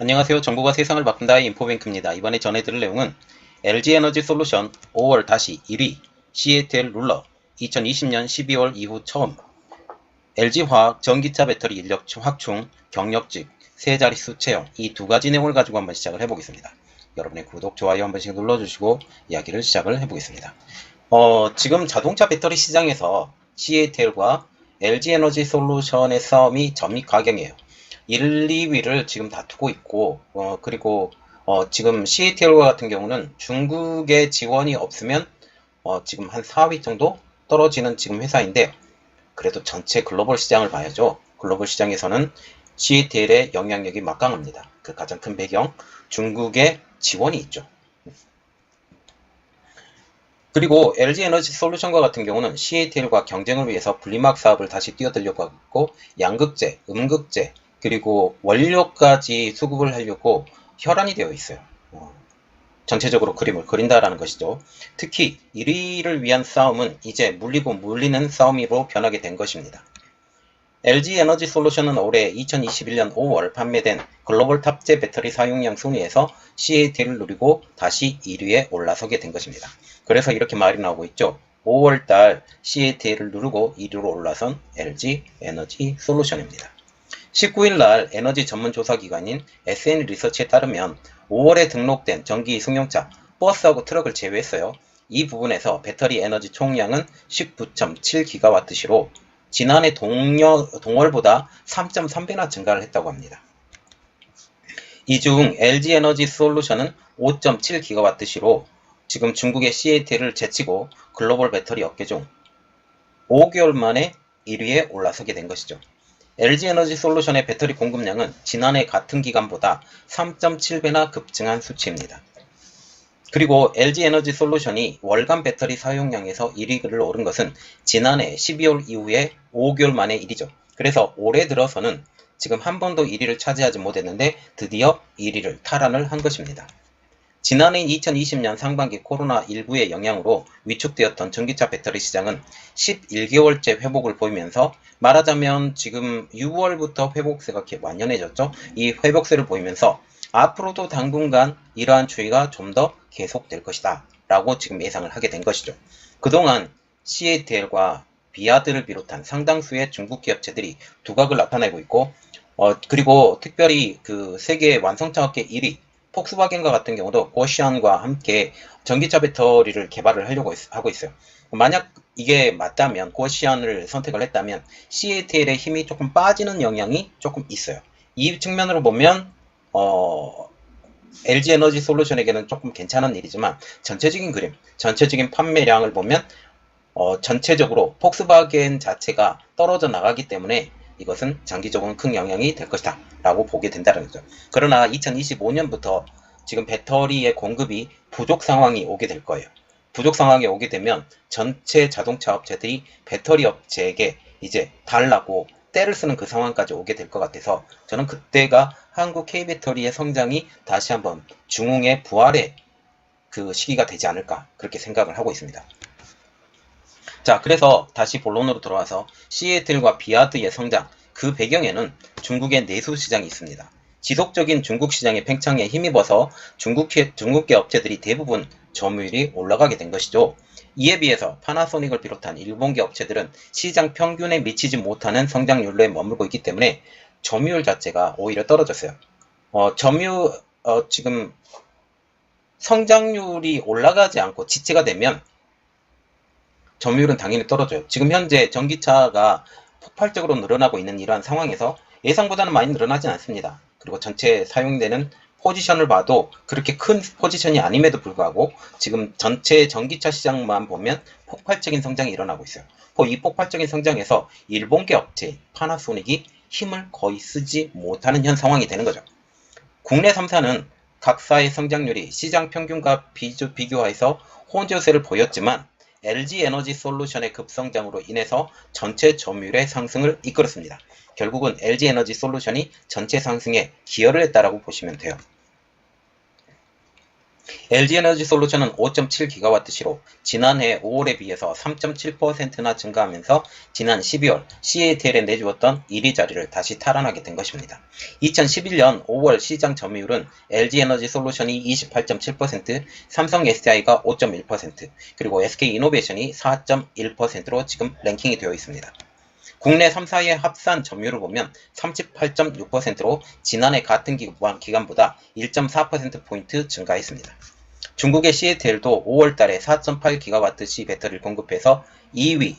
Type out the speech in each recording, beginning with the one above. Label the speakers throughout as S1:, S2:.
S1: 안녕하세요. 정보가 세상을 바꾼다의 인포뱅크입니다. 이번에 전해드릴 내용은 LG에너지솔루션 5월 다시 1위 CATL 룰러 2020년 12월 이후 처음 LG화학 전기차 배터리 인력 확충 경력직 세 자릿수 채용 이 두 가지 내용을 가지고 한번 시작을 해보겠습니다. 여러분의 구독, 좋아요 한 번씩 눌러주시고 이야기를 시작을 해보겠습니다. 지금 자동차 배터리 시장에서 CATL과 LG에너지솔루션의 싸움이 점입가경이에요. 1, 2위를 지금 다투고 있고 그리고 지금 CATL과 같은 경우는 중국의 지원이 없으면 지금 한 4위 정도 떨어지는 지금 회사인데 그래도 전체 글로벌 시장을 봐야죠. 글로벌 시장에서는 CATL의 영향력이 막강합니다. 그 가장 큰 배경 중국의 지원이 있죠. 그리고 LG에너지솔루션과 같은 경우는 CATL과 경쟁을 위해서 분리막 사업을 다시 뛰어들려고 하고 양극재, 음극재, 그리고 원료까지 수급을 하려고 혈안이 되어 있어요. 전체적으로 그림을 그린다라는 것이죠. 특히 1위를 위한 싸움은 이제 물리고 물리는 싸움으로 변하게 된 것입니다. LG에너지솔루션은 올해 2021년 5월 판매된 글로벌 탑재 배터리 사용량 순위에서 CATL을 누리고 다시 1위에 올라서게 된 것입니다. 그래서 이렇게 말이 나오고 있죠. 5월달 CATL을 누르고 1위로 올라선 LG에너지솔루션입니다. 19일 날 에너지 전문 조사 기관인 SN리서치에 따르면 5월에 등록된 전기 승용차, 버스하고 트럭을 제외했어요. 이 부분에서 배터리 에너지 총량은 19.7GWh로 지난해 동월보다 3.3배나 증가를 했다고 합니다. 이 중 LG에너지솔루션은 5.7GWh로 지금 중국의 CATL을 제치고 글로벌 배터리 업계 중 5개월 만에 1위에 올라서게 된 것이죠. LG에너지솔루션의 배터리 공급량은 지난해 같은 기간보다 3.7배나 급증한 수치입니다. 그리고 LG에너지솔루션이 월간 배터리 사용량에서 1위를 오른 것은 지난해 12월 이후에 5개월 만의 일이죠. 그래서 올해 들어서는 지금 한 번도 1위를 차지하지 못했는데 드디어 1위를 탈환을 한 것입니다. 지난해 2020년 상반기 코로나19의 영향으로 위축되었던 전기차 배터리 시장은 11개월째 회복을 보이면서 말하자면 지금 6월부터 회복세가 완연해졌죠. 이 회복세를 보이면서 앞으로도 당분간 이러한 추이가 좀 더 계속될 것이다 라고 지금 예상을 하게 된 것이죠. 그동안 CATL과 비아드를 비롯한 상당수의 중국 기업체들이 두각을 나타내고 있고 그리고 특별히 그 세계 완성차 업계 1위 폭스바겐과 같은 경우도 고시안과 함께 전기차 배터리를 개발을 하려고 하고 있어요. 만약 이게 맞다면 고시안을 선택을 했다면 CATL의 힘이 조금 빠지는 영향이 조금 있어요. 이 측면으로 보면 LG에너지솔루션에게는 조금 괜찮은 일이지만 전체적인 그림, 전체적인 판매량을 보면 전체적으로 폭스바겐 자체가 떨어져 나가기 때문에 이것은 장기적으로는 큰 영향이 될 것이다 라고 보게 된다는 거죠. 그러나 2025년부터 지금 배터리의 공급이 부족 상황이 오게 될 거예요. 부족 상황이 오게 되면 전체 자동차 업체들이 배터리 업체에게 이제 달라고 떼를 쓰는 그 상황까지 오게 될 것 같아서 저는 그때가 한국 K배터리의 성장이 다시 한번 중흥의 부활의 그 시기가 되지 않을까 그렇게 생각을 하고 있습니다. 자, 그래서 다시 본론으로 돌아와서 CATL과 비아드의 성장, 그 배경에는 중국의 내수 시장이 있습니다. 지속적인 중국 시장의 팽창에 힘입어서 중국계 업체들이 대부분 점유율이 올라가게 된 것이죠. 이에 비해서 파나소닉을 비롯한 일본계 업체들은 시장 평균에 미치지 못하는 성장률에 머물고 있기 때문에 점유율 자체가 오히려 떨어졌어요. 지금 성장률이 올라가지 않고 지체가 되면 점유율은 당연히 떨어져요. 지금 현재 전기차가 폭발적으로 늘어나고 있는 이러한 상황에서 예상보다는 많이 늘어나진 않습니다. 그리고 전체 사용되는 포지션을 봐도 그렇게 큰 포지션이 아님에도 불구하고 지금 전체 전기차 시장만 보면 폭발적인 성장이 일어나고 있어요. 이 폭발적인 성장에서 일본계 업체 파나소닉이 힘을 거의 쓰지 못하는 현 상황이 되는 거죠. 국내 3사는 각사의 성장률이 시장 평균과 비교해서 호조세를 보였지만 LG에너지솔루션의 급성장으로 인해서 전체 점유율의 상승을 이끌었습니다. 결국은 LG에너지솔루션이 전체 상승에 기여를 했다라고 보시면 돼요. LG에너지솔루션은 5.7GW시로 지난해 5월에 비해서 3.7%나 증가하면서 지난 12월 CATL에 내주었던 1위 자리를 다시 탈환하게 된 것입니다. 2011년 5월 시장 점유율은 LG에너지솔루션이 28.7%, 삼성 SDI가 5.1%, 그리고 SK이노베이션이 4.1%로 지금 랭킹이 되어 있습니다. 국내 3사의 합산 점유율을 보면 38.6%로 지난해 같은 기간보다 1.4%포인트 증가했습니다. 중국의 CATL도 5월달에 4.8GWh 배터리를 공급해서 2위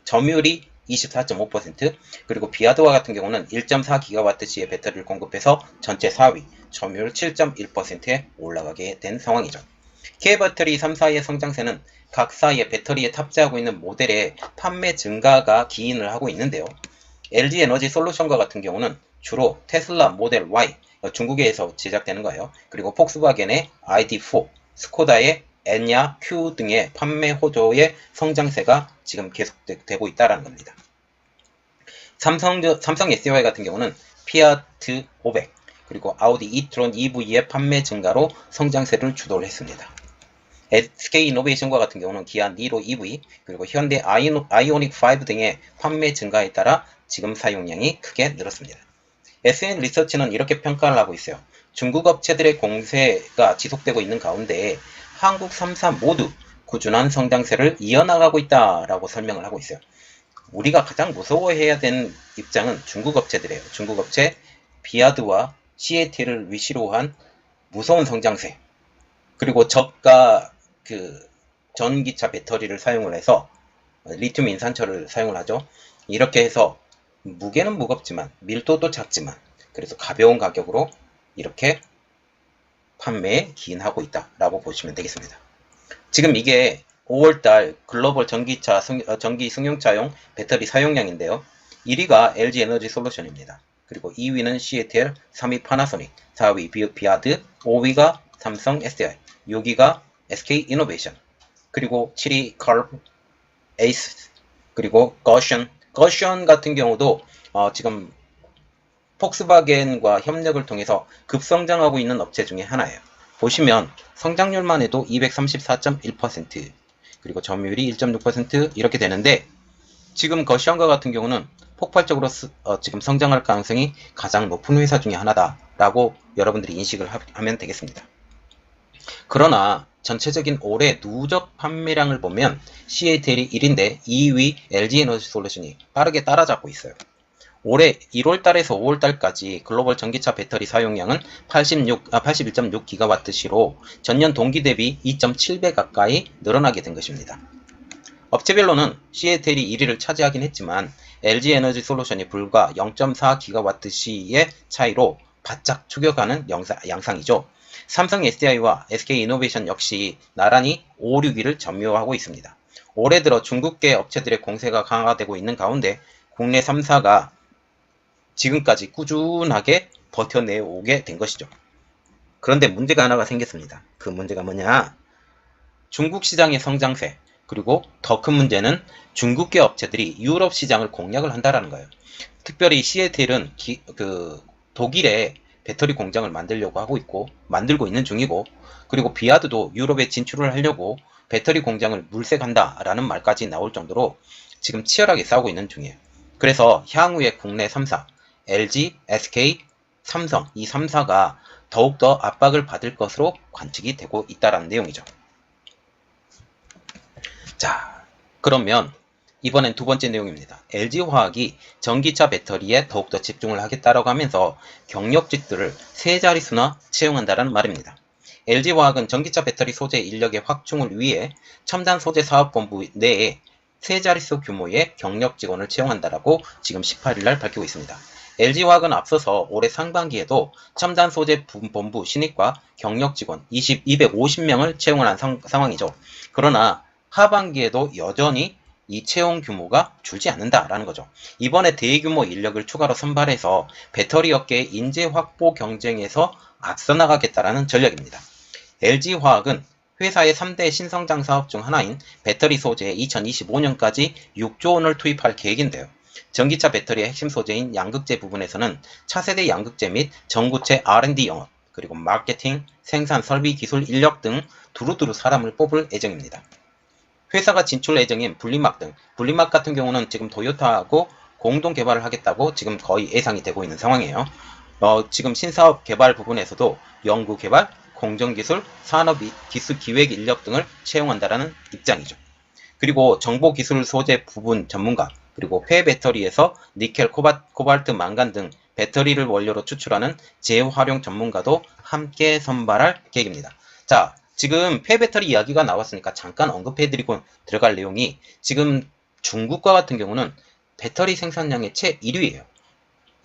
S1: 점유율이 24.5%, 그리고 비아드와 같은 경우는 1.4GWh의 배터리를 공급해서 전체 4위, 점유율 7.1%에 올라가게 된 상황이죠. K배터리 3사의 성장세는 각사의 배터리에 탑재하고 있는 모델의 판매 증가가 기인을 하고 있는데요. LG에너지솔루션과 같은 경우는 주로 테슬라 모델 Y, 중국에서 제작되는 거예요. 그리고 폭스바겐의 ID4, 스코다의 에냐 Q 등의 판매 호조의 성장세가 지금 계속되고 있다는 겁니다. 삼성 SDI 같은 경우는 피아트 500, 그리고 아우디 이트론 EV의 판매 증가로 성장세를 주도를 했습니다. SK이노베이션과 같은 경우는 기아 니로 EV, 그리고 현대 아이오닉 5 등의 판매 증가에 따라 지금 사용량이 크게 늘었습니다. SN리서치는 이렇게 평가를 하고 있어요. 중국 업체들의 공세가 지속되고 있는 가운데 한국 3사 모두 꾸준한 성장세를 이어나가고 있다라고 설명을 하고 있어요. 우리가 가장 무서워해야 되는 입장은 중국 업체들이에요. 중국 업체 비아드와 CATL을 위시로 한 무서운 성장세, 그리고 저가 전기차 배터리를 사용을 해서 리튬 인산철을 사용을 하죠. 이렇게 해서 무게는 무겁지만 밀도도 작지만 그래서 가벼운 가격으로 이렇게 판매에 기인하고 있다라고 보시면 되겠습니다. 지금 이게 5월달 글로벌 전기 승용차용 배터리 사용량인데요. 1위가 LG에너지솔루션입니다. 그리고 2위는 CATL, 3위 파나소닉, 4위 비아드, 5위가 삼성 SDI, 6위가 SK이노베이션, 그리고 7위 컬브, 에이스, 그리고 거션 같은 경우도 지금 폭스바겐과 협력을 통해서 급성장하고 있는 업체 중에 하나예요. 보시면 성장률만 해도 234.1%, 그리고 점유율이 1.6% 이렇게 되는데 지금 거시안과 같은 경우는 폭발적으로 지금 성장할 가능성이 가장 높은 회사 중에 하나다라고 여러분들이 인식을 하면 되겠습니다. 그러나 전체적인 올해 누적 판매량을 보면 CATL이 1인데 2위 LG에너지솔루션이 빠르게 따라잡고 있어요. 올해 1월달에서 5월달까지 글로벌 전기차 배터리 사용량은 81.6GWh로 전년 동기 대비 2.7배 가까이 늘어나게 된 것입니다. 업체별로는 CATL이 1위를 차지하긴 했지만 LG에너지솔루션이 불과 0.4GWh의 차이로 바짝 추격하는 양상이죠. 삼성 SDI와 SK이노베이션 역시 나란히 5, 6위를 점유하고 있습니다. 올해 들어 중국계 업체들의 공세가 강화되고 있는 가운데 국내 3사가 지금까지 꾸준하게 버텨내오게 된 것이죠. 그런데 문제가 하나가 생겼습니다. 그 문제가 뭐냐? 중국 시장의 성장세, 그리고 더 큰 문제는 중국계 업체들이 유럽 시장을 공략을 한다는 거예요. 특별히 CATL은 독일에 배터리 공장을 만들려고 하고 있고 만들고 있는 중이고, 그리고 비아드도 유럽에 진출을 하려고 배터리 공장을 물색한다라는 말까지 나올 정도로 지금 치열하게 싸우고 있는 중이에요. 그래서 향후에 국내 3사 LG, SK, 삼성 이 3사가 더욱더 압박을 받을 것으로 관측이 되고 있다는 내용이죠. 자, 그러면 이번엔 두 번째 내용입니다. LG화학이 전기차 배터리에 더욱더 집중을 하겠다라고 하면서 경력직들을 세 자릿수나 채용한다는 말입니다. LG화학은 전기차 배터리 소재 인력의 확충을 위해 첨단 소재 사업본부 내에 세 자릿수 규모의 경력 직원을 채용한다라고 지금 18일날 밝히고 있습니다. LG화학은 앞서서 올해 상반기에도 첨단 소재 본부 신입과 경력 직원 250명을 채용한 상황이죠. 그러나 하반기에도 여전히 이 채용 규모가 줄지 않는다라는 거죠. 이번에 대규모 인력을 추가로 선발해서 배터리 업계의 인재 확보 경쟁에서 앞서 나가겠다라는 전략입니다. LG화학은 회사의 3대 신성장 사업 중 하나인 배터리 소재에 2025년까지 6조 원을 투입할 계획인데요. 전기차 배터리의 핵심 소재인 양극재 부분에서는 차세대 양극재 및 전구체 R&D 영업, 그리고 마케팅, 생산, 설비, 기술, 인력 등 두루두루 사람을 뽑을 예정입니다. 회사가 진출 예정인 분리막 등, 분리막 같은 경우는 지금 도요타하고 공동 개발을 하겠다고 지금 거의 예상이 되고 있는 상황이에요. 지금 신사업 개발 부분에서도 연구 개발, 공정기술, 산업 기술 기획 인력 등을 채용한다라는 입장이죠. 그리고 정보기술 소재 부분 전문가, 그리고 폐배터리에서 니켈, 코발트, 망간 등 배터리를 원료로 추출하는 재활용 전문가도 함께 선발할 계획입니다. 자, 지금 폐배터리 이야기가 나왔으니까 잠깐 언급해드리고 들어갈 내용이, 지금 중국과 같은 경우는 배터리 생산량의 최 1위예요.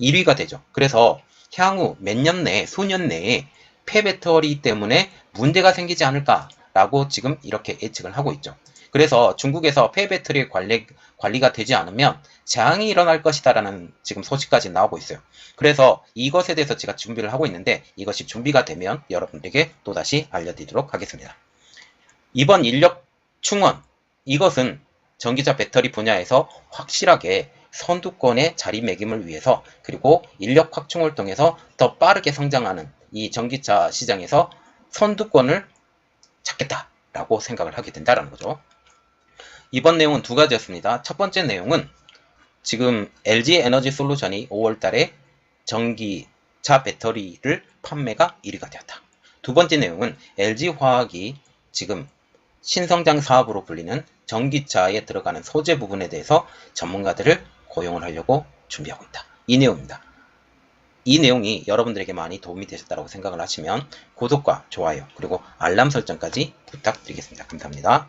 S1: 1위가 되죠. 그래서 향후 몇 년 내에, 수년 내에 폐배터리 때문에 문제가 생기지 않을까라고 지금 이렇게 예측을 하고 있죠. 그래서 중국에서 폐배터리 관리가 되지 않으면 재앙이 일어날 것이다라는 지금 소식까지 나오고 있어요. 그래서 이것에 대해서 제가 준비를 하고 있는데, 이것이 준비가 되면 여러분들에게 또다시 알려드리도록 하겠습니다. 이번 인력 충원, 이것은 전기차 배터리 분야에서 확실하게 선두권의 자리매김을 위해서, 그리고 인력 확충을 통해서 더 빠르게 성장하는 이 전기차 시장에서 선두권을 잡겠다라고 생각을 하게 된다는 거죠. 이번 내용은 두 가지였습니다. 첫 번째 내용은 지금 LG 에너지 솔루션이 5월달에 전기차 배터리를 판매가 1위가 되었다. 두 번째 내용은 LG화학이 지금 신성장 사업으로 불리는 전기차에 들어가는 소재 부분에 대해서 전문가들을 고용을 하려고 준비하고 있다. 이 내용입니다. 이 내용이 여러분들에게 많이 도움이 되셨다고 생각을 하시면 구독과 좋아요, 그리고 알람 설정까지 부탁드리겠습니다. 감사합니다.